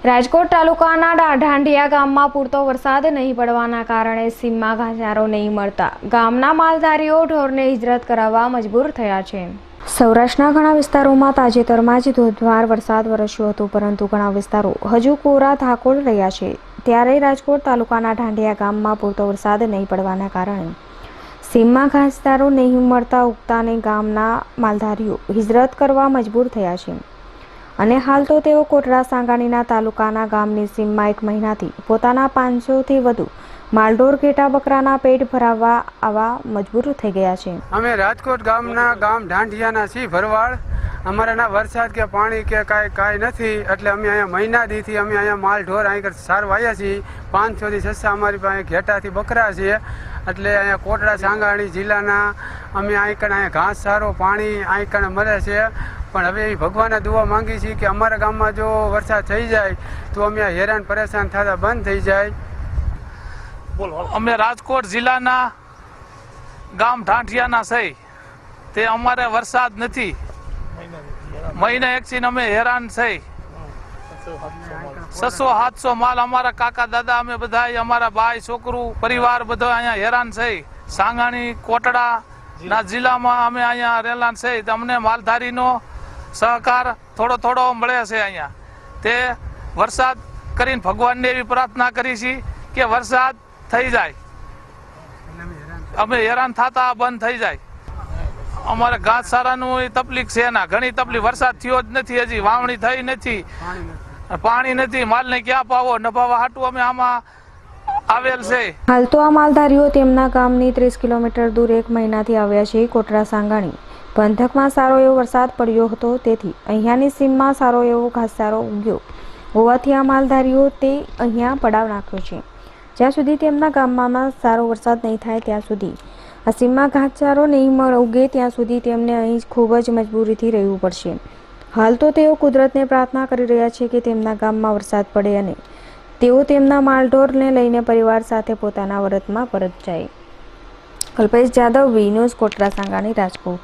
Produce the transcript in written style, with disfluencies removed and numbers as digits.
રાજકોટ તાલુકાના ઢાંઢિયા ગામમાં પૂરતો વરસાદ નહીં પડવાના કારણે સીમમાં ઘાસચારો નહીં મળતા ગામના માલધારીઓ ઢોરને હિજરત કરાવવા મજબૂર થયા છે। સૌરાષ્ટ્રના ઘણા વિસ્તારોમાં તાજેતરમાં જ ધોધમાર વરસાદ વરસ્યો હતો, પરંતુ ઘણા વિસ્તારો હજુ કોરા ધાકોડ રહ્યા છે। ત્યારે રાજકોટ તાલુકાના ઢાંઢિયા ગામમાં પૂરતો વરસાદ નહીં પડવાના કારણે સીમમાં ઘાસચારો નહીં મળતા ઉગતાને ગામના માલધારીઓ હિજરત કરવા મજબૂર થયા છે અને હાલ તો તેઓ કોટડા સાંગાણીના તાલુકાના ગામની સીમમાં 1 મહિનાથી પોતાના 500થી વધુ માલઢોર ઘેટા બકરાના પેટ ભરાવવા આવા મજબૂર થઈ ગયા છે। અમે રાજકોટ ગામના ગામ ઢાંઢિયાના છીએ ભરવાડ। અમારા વરસાદ કે પાણી કે કાંઈ નથી, એટલે અમે અહીંયા મહિના દીથી અમે અહીંયા માલઢોર અહીં સારવા આવ્યા છીએ। 500 થી 600 અમારી પાસે ઘેટાથી બકરા છે, એટલે અહીંયા કોટડા સાંગાણી જિલ્લાના અમે અહીંયા ઘાસ સારો પાણી અહીં મળે છે। પણ હવે ભગવાનને દુઆ માંગી છીએ કે અમારા ગામમાં જો વરસાદ થઈ જાય તો અમે હેરાન પરેશાન થતા બંધ થઈ જાય। અમે રાજકોટ જિલ્લાના ગામ ઢાંઢિયાના છે, તે અમારે વરસાદ નથી, મહિને એકથી અમે હેરાન છે। 600-700 માલ અમારા કાકા દાદા અમે બધા અમારા ભાઈ છોકરું પરિવાર બધો અહીંયા હેરાન છે। સાંગાણી કોટડા ના જિલ્લામાં અમે અહીંયા રહેલાન છે, અમને માલધારીનો સહકાર થોડો મળે છે। અહીંયા તે વરસાદ કરીને ભગવાનને એવી પ્રાર્થના કરી છે કે વરસાદ થઈ જાય, અમે હેરાન થતા બંધ થઈ જાય। અમારે ઘાસચારાનું તકલીફ છે ના ઘણી તકલીફ, વરસાદ થયો જ નથી, હજી વાવણી થઈ નથી, પાણી નથી, માલને ક્યાં પાવો નભાવા હાટું અમે આમાં આવેલ છે। હાલ તો આ માલધારીઓ તેમના ગામની 30 કિલોમીટર દૂર 1 મહિનાથી આવ્યા છે। કોટડા સાંગાણી પંથકમાં સારો એવો વરસાદ પડ્યો હતો, તેથી અહીંયાની સીમમાં સારો એવો ઘાસચારો ઉગ્યો હોવાથી આ માલધારીઓ તે અહીંયા પડાવ નાખ્યો છે। જ્યાં સુધી તેમના ગામમાં સારો વરસાદ નહીં થાય ત્યાં સુધી આ સીમમાં ઘાસચારો નહીં ઉગે ત્યાં સુધી તેમને અહીં ખૂબ જ મજબૂરીથી રહેવું પડશે। હાલ તો તેઓ કુદરતને પ્રાર્થના કરી રહ્યા છે કે તેમના ગામમાં વરસાદ પડે અને તેઓ તેમના માલઢોરને લઈને પરિવાર સાથે પોતાના વતનમાં પરત જાય। Kalpesh Jadav, V news, Kotda Sangani, Rajkot.